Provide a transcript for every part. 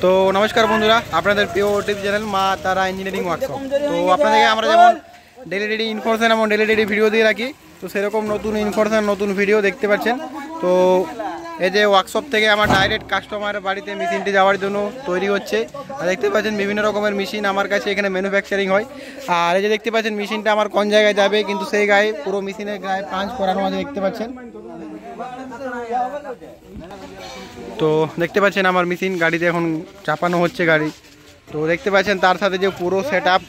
তো নমস্কার বন্ধুরা, আপনাদের প্রিয় ইউটিউব চ্যানেল মা তারা ইঞ্জিনিয়ারিং ওয়ার্কশপ। তো আপনাদেরকে আমরা যেমন ডেলি ইনফরমেশন এবং ডেলি ভিডিও দিয়ে রাখি, তো সেরকম নতুন ইনফরমেশন নতুন ভিডিও দেখতে পাচ্ছেন। তো এই যে ওয়ার্কশপ থেকে আমার ডাইরেক্ট কাস্টমারের বাড়িতে মেশিনটি যাওয়ার জন্য তৈরি হচ্ছে। আর দেখতে পাচ্ছেন বিভিন্ন রকমের মেশিন আমার কাছে এখানে ম্যানুফ্যাকচারিং হয়। আর এই যে দেখতে পাচ্ছেন মেশিনটা আমার কোন জায়গায় যাবে, কিন্তু সেই গায়ে পুরো মেশিনের গায়ে পাঁচ করানো আছে দেখতে পাচ্ছেন। তো দেখতে পাচ্ছেন আমার মেশিন গাড়িতে এখন চাপানো হচ্ছে গাড়ি। তো দেখতে পাচ্ছেন তার সাথে যে পুরো সেট আপ,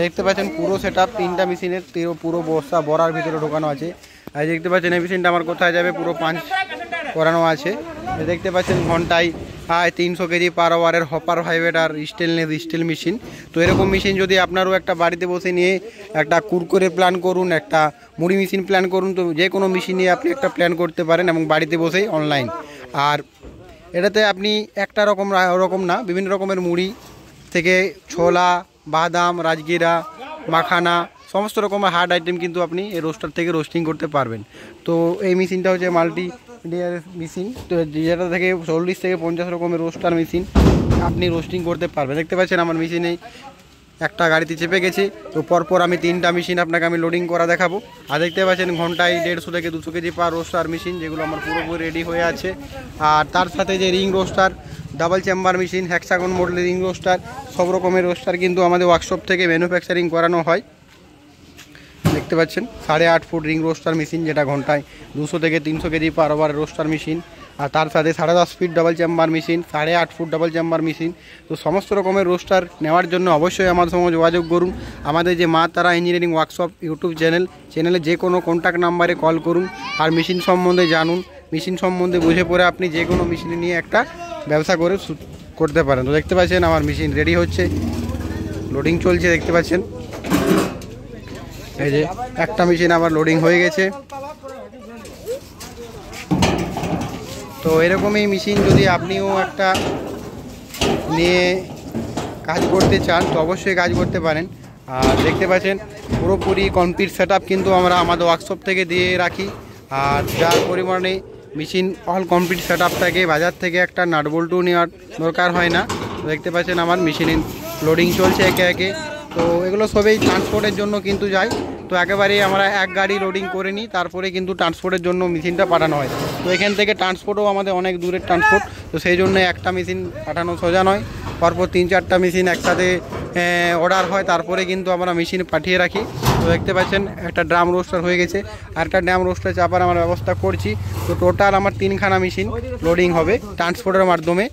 দেখতে পাচ্ছেন পুরো সেট আপ তিনটা মেশিনের পুরো বস্তা বড়ার ভিতরে ঢোকানো আছে। আর দেখতে পাচ্ছেন এই মেশিনটা আমার কোথায় যাবে, পুরো পাঁচ করানো আছে। দেখতে পাচ্ছেন ঘন্টায় 300 কেজি পার আওয়ারের হপার ভাইব্রেটার স্টিল মেশিন। তো এরকম মেশিন যদি আপনারও একটা বাড়িতে বসে নিয়ে একটা কুরকুরে প্ল্যান করুন, একটা মুড়ি মেশিন প্ল্যান করুন, তো যে কোনো মেশিন নিয়ে আপনি একটা প্ল্যান করতে পারেন এবং বাড়িতে বসেই অনলাইন। আর এটাতে আপনি একটা রকম না, বিভিন্ন রকমের মুড়ি থেকে ছোলা, বাদাম, রাজগিরা, মাখানা, সমস্ত রকমের হার্ড আইটেম কিন্তু আপনি এই রোস্টার থেকে রোস্টিং করতে পারবেন। তো এই মেশিনটা হচ্ছে মাল্টি লেয়ার মেশিন, তো যেটা থেকে 40 থেকে 50 রকমের রোস্টার মেশিন আপনি রোস্টিং করতে পারবেন। দেখতে পাচ্ছেন আমার মেশিনে একটা গাড়িতে চেপে গেছে। তো পরপর আমি তিনটা মেশিন আপনাকে আমি লোডিং করা দেখাবো। আর দেখতে পাচ্ছেন ঘন্টায় 150 থেকে 200 কেজি পার রোস্টার মেশিন, যেগুলো আমার পুরোপুরি রেডি হয়ে আছে। আর তার সাথে যে ring roaster, double chamber machine, hexagon মডেলের রিং রোস্টার, সব রকমের রোস্টার কিন্তু আমাদের ওয়ার্কশপ থেকে ম্যানুফ্যাকচারিং করানো হয়। দেখতে পাচ্ছেন 8.5 ফুট রিং রোস্টার মেশিন, যেটা ঘন্টায় 200 থেকে 300 কেজি পার ওভার রোস্টার মেশিন। আর তার সাথে 10.5 fit double chamber machine, 8.5 foot double chamber machine. তো সমস্ত রকমের রোস্টার নেওয়ার জন্য অবশ্যই আমাদের সঙ্গে যোগাযোগ করুন। আমাদের যে মা তারা ইঞ্জিনিয়ারিং ওয়ার্কশপ ইউটিউব চ্যানেলে যে কোনো কন্ট্যাক্ট নাম্বারে কল করুন আর মেশিন সম্বন্ধে জানুন। মেশিন সম্বন্ধে বুঝে পড়ে আপনি যে কোনো মেশিন নিয়ে একটা ব্যবসা করতে পারেন। তো দেখতে পাচ্ছেন আমার মেশিন রেডি হচ্ছে, লোডিং চলছে। দেখতে পাচ্ছেন এই যে একটা মেশিন আবার লোডিং হয়ে গেছে। তো এরকমই মেশিন যদি আপনিও একটা নিয়ে কাজ করতে চান তো অবশ্যই কাজ করতে পারেন। আর দেখতে পাচ্ছেন পুরোপুরি কমপ্লিট সেট আপ কিন্তু আমরা আমাদের ওয়ার্কশপ থেকে দিয়ে রাখি। আর যার পরিমাণে machine all complete set up থাকে, বাজার থেকে একটা নাট বল্টু নেওয়ার দরকার হয় না। দেখতে পাচ্ছেন আমার মেশিনে লোডিং চলছে একে একে। তো এগুলো সবই ট্রান্সপোর্টের জন্য কিন্তু যায়। তো একেবারেই আমরা এক গাড়ি লোডিং করে নিই, তারপরে কিন্তু ট্রান্সপোর্টের জন্য মেশিনটা পাঠানো হয়। তো এখান থেকে ট্রান্সপোর্টও আমাদের অনেক দূরের ট্রান্সপোর্ট, তো সেই জন্য একটা মেশিন পাঠানো সোজা নয়। পরপর 3-4টা মেশিন একসাথে অর্ডার হয়, তারপরে কিন্তু আমরা মেশিন পাঠিয়ে রাখি। তো দেখতে পাচ্ছেন একটা ড্রাম রোস্টার হয়ে গেছে, আর একটা ড্রাম রোস্টার চাপার আমরা ব্যবস্থা করছি। তো টোটাল আমার 3খানা মেশিন লোডিং হবে ট্রান্সপোর্টের মাধ্যমে।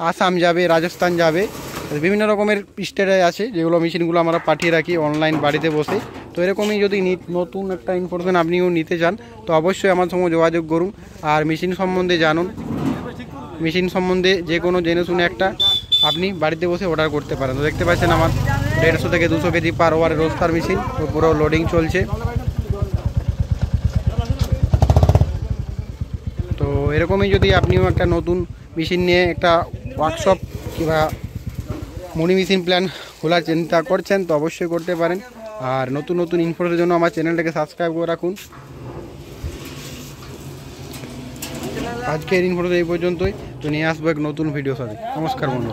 আসাম যাবে, রাজস্থান যাবে, বিভিন্ন রকমের স্টেটে আছে যেগুলো মেশিনগুলো আমরা পাঠিয়ে রাখি অনলাইন বাড়িতে বসে। তো এরকমই যদি নতুন একটা ইনফরমেশন আপনিও নিতে চান তো অবশ্যই আমার সঙ্গে যোগাযোগ করুন আর মেশিন সম্বন্ধে জানুন। মেশিন সম্বন্ধে যে কোনো জেনে শুনে একটা আপনি বাড়িতে বসে অর্ডার করতে পারেন। তো দেখতে পাচ্ছেন আমার 150 থেকে 200 কেজি পার ওভার রোস্টার মেশিন, তো পুরো লোডিং চলছে। তো এরকমই যদি আপনিও একটা নতুন মেশিন নিয়ে একটা ওয়ার্কশপ কিংবা মুড়ি মেশিন প্ল্যান খোলার চিন্তা করছেন তো অবশ্যই করতে পারেন। আর নতুন ইনফরমেশনের জন্য আমার চ্যানেলটাকে সাবস্ক্রাইব করে রাখুন। আজকের ইনফরমেশন এই পর্যন্তই, তো নিয়ে আসবো এক নতুন ভিডিও সাথে। নমস্কার বন্ধু।